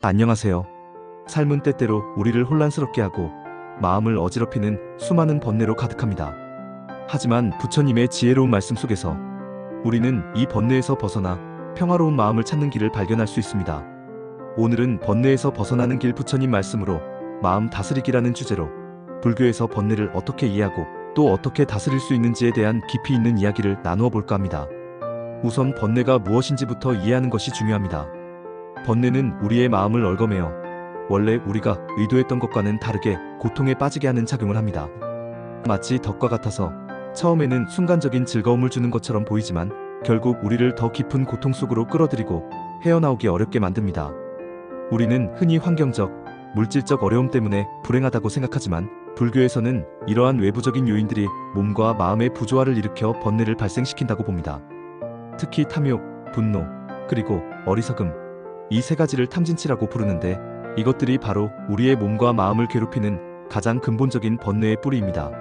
안녕하세요. 삶은 때때로 우리를 혼란스럽게 하고 마음을 어지럽히는 수많은 번뇌로 가득합니다. 하지만 부처님의 지혜로운 말씀 속에서 우리는 이 번뇌에서 벗어나 평화로운 마음을 찾는 길을 발견할 수 있습니다. 오늘은 번뇌에서 벗어나는 길 부처님 말씀으로 마음 다스리기라는 주제로 불교에서 번뇌를 어떻게 이해하고 또 어떻게 다스릴 수 있는지에 대한 깊이 있는 이야기를 나누어 볼까 합니다. 우선 번뇌가 무엇인지부터 이해하는 것이 중요합니다. 번뇌는 우리의 마음을 얽어매어 원래 우리가 의도했던 것과는 다르게 고통에 빠지게 하는 작용을 합니다. 마치 덕과 같아서 처음에는 순간적인 즐거움을 주는 것처럼 보이지만 결국 우리를 더 깊은 고통 속으로 끌어들이고 헤어나오기 어렵게 만듭니다. 우리는 흔히 환경적, 물질적 어려움 때문에 불행하다고 생각하지만 불교에서는 이러한 외부적인 요인들이 몸과 마음의 부조화를 일으켜 번뇌를 발생시킨다고 봅니다. 특히 탐욕, 분노, 그리고 어리석음, 이 세 가지를 탐진치라고 부르는데 이것들이 바로 우리의 몸과 마음을 괴롭히는 가장 근본적인 번뇌의 뿌리입니다.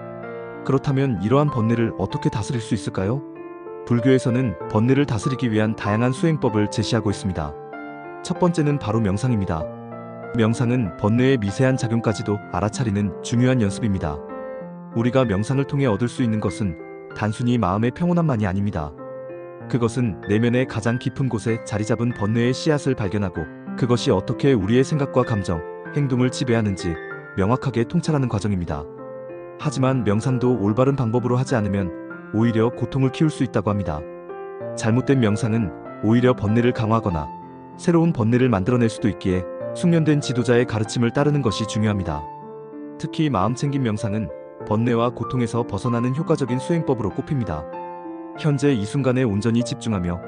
그렇다면 이러한 번뇌를 어떻게 다스릴 수 있을까요? 불교에서는 번뇌를 다스리기 위한 다양한 수행법을 제시하고 있습니다. 첫 번째는 바로 명상입니다. 명상은 번뇌의 미세한 작용까지도 알아차리는 중요한 연습입니다. 우리가 명상을 통해 얻을 수 있는 것은 단순히 마음의 평온함만이 아닙니다. 그것은 내면의 가장 깊은 곳에 자리잡은 번뇌의 씨앗을 발견하고 그것이 어떻게 우리의 생각과 감정, 행동을 지배하는지 명확하게 통찰하는 과정입니다. 하지만 명상도 올바른 방법으로 하지 않으면 오히려 고통을 키울 수 있다고 합니다. 잘못된 명상은 오히려 번뇌를 강화하거나 새로운 번뇌를 만들어낼 수도 있기에 숙련된 지도자의 가르침을 따르는 것이 중요합니다. 특히 마음챙김 명상은 번뇌와 고통에서 벗어나는 효과적인 수행법으로 꼽힙니다. 현재 이 순간에 온전히 집중하며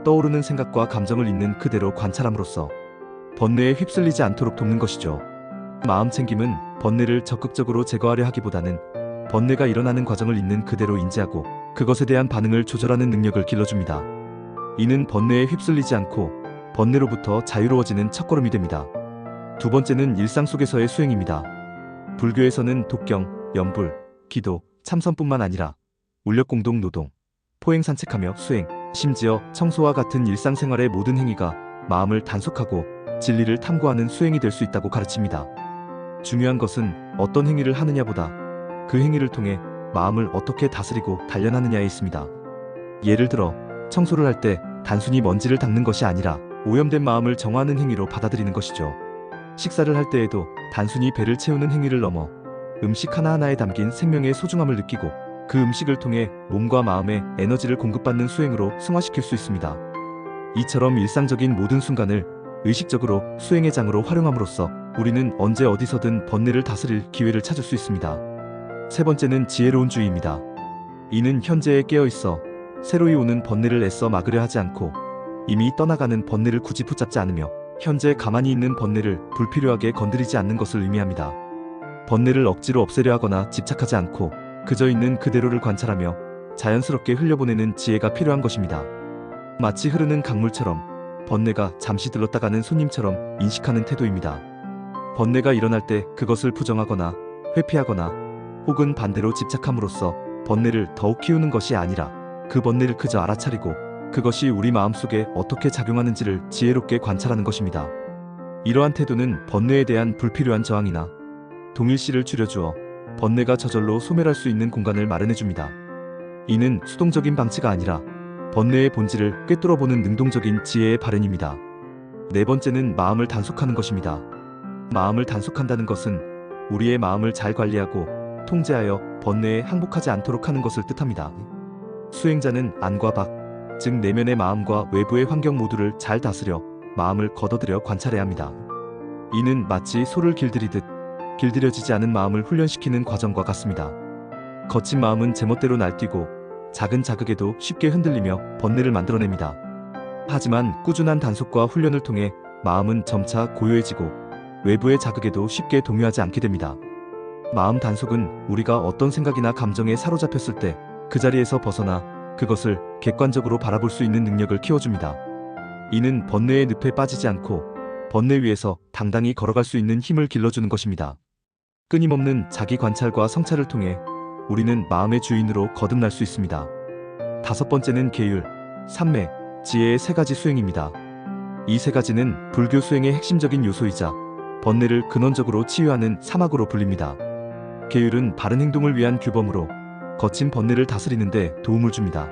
떠오르는 생각과 감정을 있는 그대로 관찰함으로써 번뇌에 휩쓸리지 않도록 돕는 것이죠. 마음챙김은 번뇌를 적극적으로 제거하려 하기보다는 번뇌가 일어나는 과정을 있는 그대로 인지하고 그것에 대한 반응을 조절하는 능력을 길러줍니다. 이는 번뇌에 휩쓸리지 않고 번뇌로부터 자유로워지는 첫걸음이 됩니다. 두 번째는 일상 속에서의 수행입니다. 불교에서는 독경, 염불, 기도, 참선뿐만 아니라 울력공동 노동, 포행 산책하며 수행, 심지어 청소와 같은 일상생활의 모든 행위가 마음을 단속하고 진리를 탐구하는 수행이 될 수 있다고 가르칩니다. 중요한 것은 어떤 행위를 하느냐보다 그 행위를 통해 마음을 어떻게 다스리고 단련하느냐에 있습니다. 예를 들어 청소를 할 때 단순히 먼지를 닦는 것이 아니라 오염된 마음을 정화하는 행위로 받아들이는 것이죠. 식사를 할 때에도 단순히 배를 채우는 행위를 넘어 음식 하나하나에 담긴 생명의 소중함을 느끼고 그 음식을 통해 몸과 마음에 에너지를 공급받는 수행으로 승화시킬 수 있습니다. 이처럼 일상적인 모든 순간을 의식적으로 수행의 장으로 활용함으로써 우리는 언제 어디서든 번뇌를 다스릴 기회를 찾을 수 있습니다. 세 번째는 지혜로운 주의입니다. 이는 현재에 깨어있어 새로이 오는 번뇌를 애써 막으려 하지 않고 이미 떠나가는 번뇌를 굳이 붙잡지 않으며 현재 가만히 있는 번뇌를 불필요하게 건드리지 않는 것을 의미합니다. 번뇌를 억지로 없애려 하거나 집착하지 않고 그저 있는 그대로를 관찰하며 자연스럽게 흘려보내는 지혜가 필요한 것입니다. 마치 흐르는 강물처럼 번뇌가 잠시 들렀다가는 손님처럼 인식하는 태도입니다. 번뇌가 일어날 때 그것을 부정하거나 회피하거나 혹은 반대로 집착함으로써 번뇌를 더욱 키우는 것이 아니라 그 번뇌를 그저 알아차리고 그것이 우리 마음속에 어떻게 작용하는지를 지혜롭게 관찰하는 것입니다. 이러한 태도는 번뇌에 대한 불필요한 저항이나 동일시를 줄여주어 번뇌가 저절로 소멸할 수 있는 공간을 마련해줍니다. 이는 수동적인 방치가 아니라 번뇌의 본질을 꿰뚫어보는 능동적인 지혜의 발현입니다. 네 번째는 마음을 단속하는 것입니다. 마음을 단속한다는 것은 우리의 마음을 잘 관리하고 통제하여 번뇌에 항복하지 않도록 하는 것을 뜻합니다. 수행자는 안과 밖, 즉 내면의 마음과 외부의 환경 모두를 잘 다스려 마음을 걷어들여 관찰해야 합니다. 이는 마치 소를 길들이듯 길들여지지 않은 마음을 훈련시키는 과정과 같습니다. 거친 마음은 제멋대로 날뛰고 작은 자극에도 쉽게 흔들리며 번뇌를 만들어냅니다. 하지만 꾸준한 단속과 훈련을 통해 마음은 점차 고요해지고 외부의 자극에도 쉽게 동요하지 않게 됩니다. 마음 단속은 우리가 어떤 생각이나 감정에 사로잡혔을 때 그 자리에서 벗어나 그것을 객관적으로 바라볼 수 있는 능력을 키워줍니다. 이는 번뇌의 늪에 빠지지 않고 번뇌 위에서 당당히 걸어갈 수 있는 힘을 길러주는 것입니다. 끊임없는 자기 관찰과 성찰을 통해 우리는 마음의 주인으로 거듭날 수 있습니다. 다섯 번째는 계율, 삼매, 지혜의 세 가지 수행입니다. 이 세 가지는 불교 수행의 핵심적인 요소이자 번뇌를 근원적으로 치유하는 사막으로 불립니다. 계율은 바른 행동을 위한 규범으로 거친 번뇌를 다스리는 데 도움을 줍니다.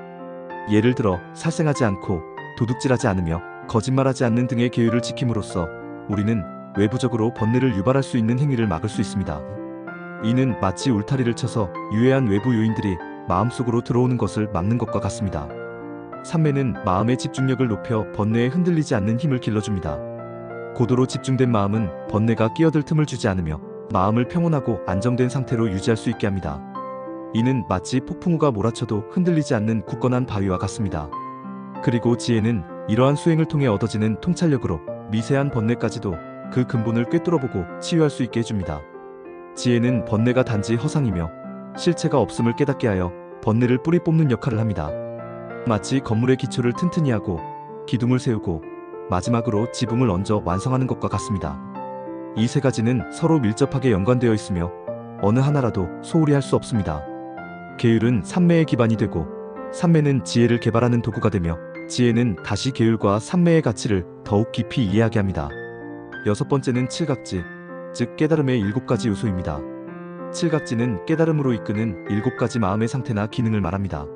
예를 들어 살생하지 않고 도둑질하지 않으며 거짓말하지 않는 등의 계율을 지킴으로써 우리는 외부적으로 번뇌를 유발할 수 있는 행위를 막을 수 있습니다. 이는 마치 울타리를 쳐서 유해한 외부 요인들이 마음속으로 들어오는 것을 막는 것과 같습니다. 삼매는 마음의 집중력을 높여 번뇌에 흔들리지 않는 힘을 길러줍니다. 고도로 집중된 마음은 번뇌가 끼어들 틈을 주지 않으며 마음을 평온하고 안정된 상태로 유지할 수 있게 합니다. 이는 마치 폭풍우가 몰아쳐도 흔들리지 않는 굳건한 바위와 같습니다. 그리고 지혜는 이러한 수행을 통해 얻어지는 통찰력으로 미세한 번뇌까지도 그 근본을 꿰뚫어보고 치유할 수 있게 해줍니다. 지혜는 번뇌가 단지 허상이며 실체가 없음을 깨닫게 하여 번뇌를 뿌리 뽑는 역할을 합니다. 마치 건물의 기초를 튼튼히 하고 기둥을 세우고 마지막으로 지붕을 얹어 완성하는 것과 같습니다. 이 세 가지는 서로 밀접하게 연관되어 있으며 어느 하나라도 소홀히 할 수 없습니다. 계율은 삼매의 기반이 되고 삼매는 지혜를 개발하는 도구가 되며 지혜는 다시 계율과 삼매의 가치를 더욱 깊이 이해하게 합니다. 여섯 번째는 칠각지, 즉 깨달음의 7가지 요소입니다. 칠각지는 깨달음으로 이끄는 7가지 마음의 상태나 기능을 말합니다.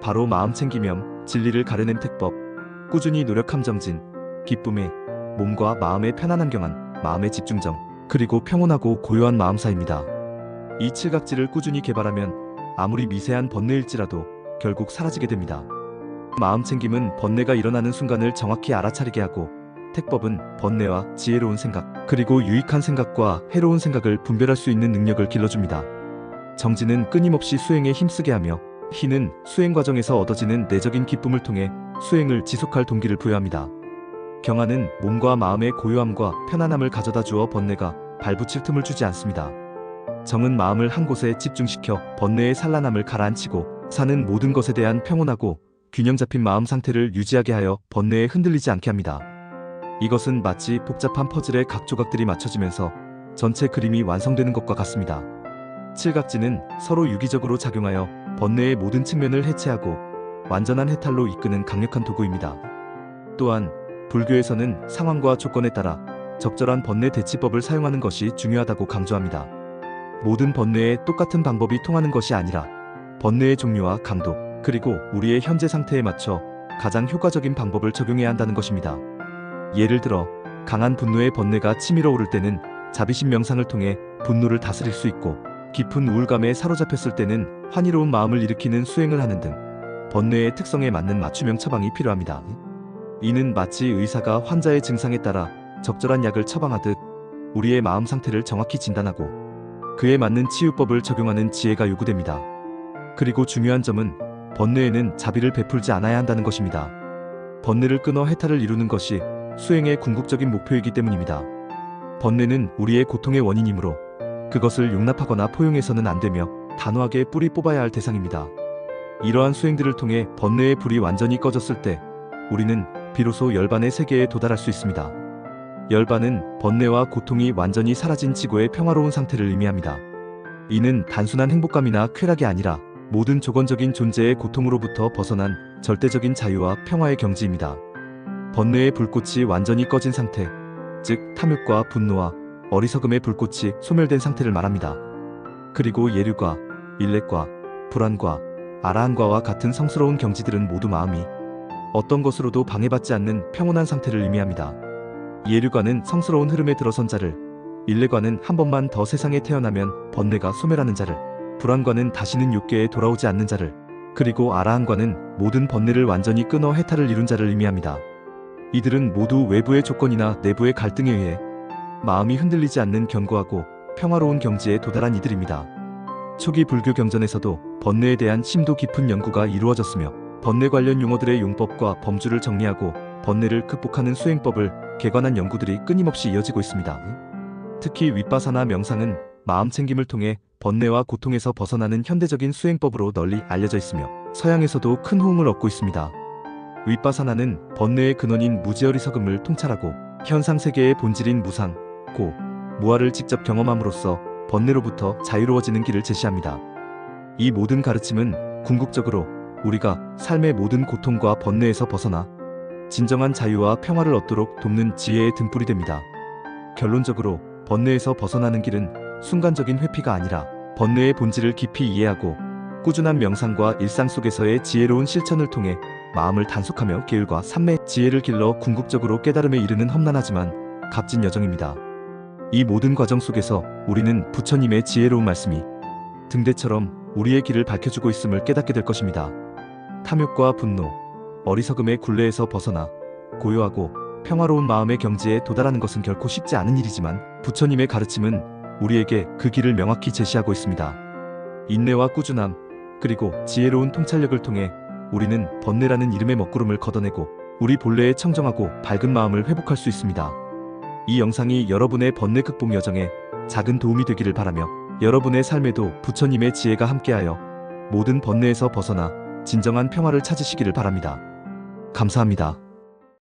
바로 마음 챙기면 진리를 가려낸 택법, 꾸준히 노력함 정진, 기쁨의, 몸과 마음의 편안한 경안, 마음의 집중정, 그리고 평온하고 고요한 마음사입니다. 이 칠각지를 꾸준히 개발하면 아무리 미세한 번뇌일지라도 결국 사라지게 됩니다. 마음 챙김은 번뇌가 일어나는 순간을 정확히 알아차리게 하고, 택법은 번뇌와 지혜로운 생각, 그리고 유익한 생각과 해로운 생각을 분별할 수 있는 능력을 길러줍니다. 정진은 끊임없이 수행에 힘쓰게 하며, 희는 수행 과정에서 얻어지는 내적인 기쁨을 통해 수행을 지속할 동기를 부여합니다. 경안은 몸과 마음의 고요함과 편안함을 가져다 주어 번뇌가 발붙일 틈을 주지 않습니다. 정은 마음을 한 곳에 집중시켜 번뇌의 산란함을 가라앉히고, 사는 모든 것에 대한 평온하고 균형 잡힌 마음 상태를 유지하게 하여 번뇌에 흔들리지 않게 합니다. 이것은 마치 복잡한 퍼즐의 각 조각들이 맞춰지면서 전체 그림이 완성되는 것과 같습니다. 칠각지는 서로 유기적으로 작용하여 번뇌의 모든 측면을 해체하고 완전한 해탈로 이끄는 강력한 도구입니다. 또한 불교에서는 상황과 조건에 따라 적절한 번뇌 대치법을 사용하는 것이 중요하다고 강조합니다. 모든 번뇌에 똑같은 방법이 통하는 것이 아니라 번뇌의 종류와 강도, 그리고 우리의 현재 상태에 맞춰 가장 효과적인 방법을 적용해야 한다는 것입니다. 예를 들어 강한 분노의 번뇌가 치밀어 오를 때는 자비심 명상을 통해 분노를 다스릴 수 있고, 깊은 우울감에 사로잡혔을 때는 환희로운 마음을 일으키는 수행을 하는 등 번뇌의 특성에 맞는 맞춤형 처방이 필요합니다. 이는 마치 의사가 환자의 증상에 따라 적절한 약을 처방하듯 우리의 마음 상태를 정확히 진단하고 그에 맞는 치유법을 적용하는 지혜가 요구됩니다. 그리고 중요한 점은 번뇌에는 자비를 베풀지 않아야 한다는 것입니다. 번뇌를 끊어 해탈을 이루는 것이 수행의 궁극적인 목표이기 때문입니다. 번뇌는 우리의 고통의 원인이므로 그것을 용납하거나 포용해서는 안 되며 단호하게 뿌리 뽑아야 할 대상입니다. 이러한 수행들을 통해 번뇌의 불이 완전히 꺼졌을 때 우리는 비로소 열반의 세계에 도달할 수 있습니다. 열반은 번뇌와 고통이 완전히 사라진 지고의 평화로운 상태를 의미합니다. 이는 단순한 행복감이나 쾌락이 아니라 모든 조건적인 존재의 고통으로부터 벗어난 절대적인 자유와 평화의 경지입니다. 번뇌의 불꽃이 완전히 꺼진 상태, 즉 탐욕과 분노와 어리석음의 불꽃이 소멸된 상태를 말합니다. 그리고 예류과 일렉과 불안과 아라한과와 같은 성스러운 경지들은 모두 마음이 어떤 것으로도 방해받지 않는 평온한 상태를 의미합니다. 예류과는 성스러운 흐름에 들어선 자를, 일렉과는 한 번만 더 세상에 태어나면 번뇌가 소멸하는 자를, 불안과는 다시는 욕계에 돌아오지 않는 자를, 그리고 아라한과는 모든 번뇌를 완전히 끊어 해탈을 이룬 자를 의미합니다. 이들은 모두 외부의 조건이나 내부의 갈등에 의해 마음이 흔들리지 않는 견고하고 평화로운 경지에 도달한 이들입니다. 초기 불교 경전에서도 번뇌에 대한 심도 깊은 연구가 이루어졌으며 번뇌 관련 용어들의 용법과 범주를 정리하고 번뇌를 극복하는 수행법을 개관한 연구들이 끊임없이 이어지고 있습니다. 특히 윗바사나 명상은 마음 챙김을 통해 번뇌와 고통에서 벗어나는 현대적인 수행법으로 널리 알려져 있으며 서양에서도 큰 호응을 얻고 있습니다. 윗바사나는 번뇌의 근원인 무지어리석음을 통찰하고 현상세계의 본질인 무상, 고, 무아를 직접 경험함으로써 번뇌로부터 자유로워지는 길을 제시합니다. 이 모든 가르침은 궁극적으로 우리가 삶의 모든 고통과 번뇌에서 벗어나 진정한 자유와 평화를 얻도록 돕는 지혜의 등불이 됩니다. 결론적으로 번뇌에서 벗어나는 길은 순간적인 회피가 아니라 번뇌의 본질을 깊이 이해하고 꾸준한 명상과 일상 속에서의 지혜로운 실천을 통해 마음을 단속하며 계율과 삶의 지혜를 길러 궁극적으로 깨달음에 이르는 험난하지만 값진 여정입니다. 이 모든 과정 속에서 우리는 부처님의 지혜로운 말씀이 등대처럼 우리의 길을 밝혀주고 있음을 깨닫게 될 것입니다. 탐욕과 분노, 어리석음의 굴레에서 벗어나 고요하고 평화로운 마음의 경지에 도달하는 것은 결코 쉽지 않은 일이지만 부처님의 가르침은 우리에게 그 길을 명확히 제시하고 있습니다. 인내와 꾸준함, 그리고 지혜로운 통찰력을 통해 우리는 번뇌라는 이름의 먹구름을 걷어내고 우리 본래의 청정하고 밝은 마음을 회복할 수 있습니다. 이 영상이 여러분의 번뇌 극복 여정에 작은 도움이 되기를 바라며 여러분의 삶에도 부처님의 지혜가 함께하여 모든 번뇌에서 벗어나 진정한 평화를 찾으시기를 바랍니다. 감사합니다.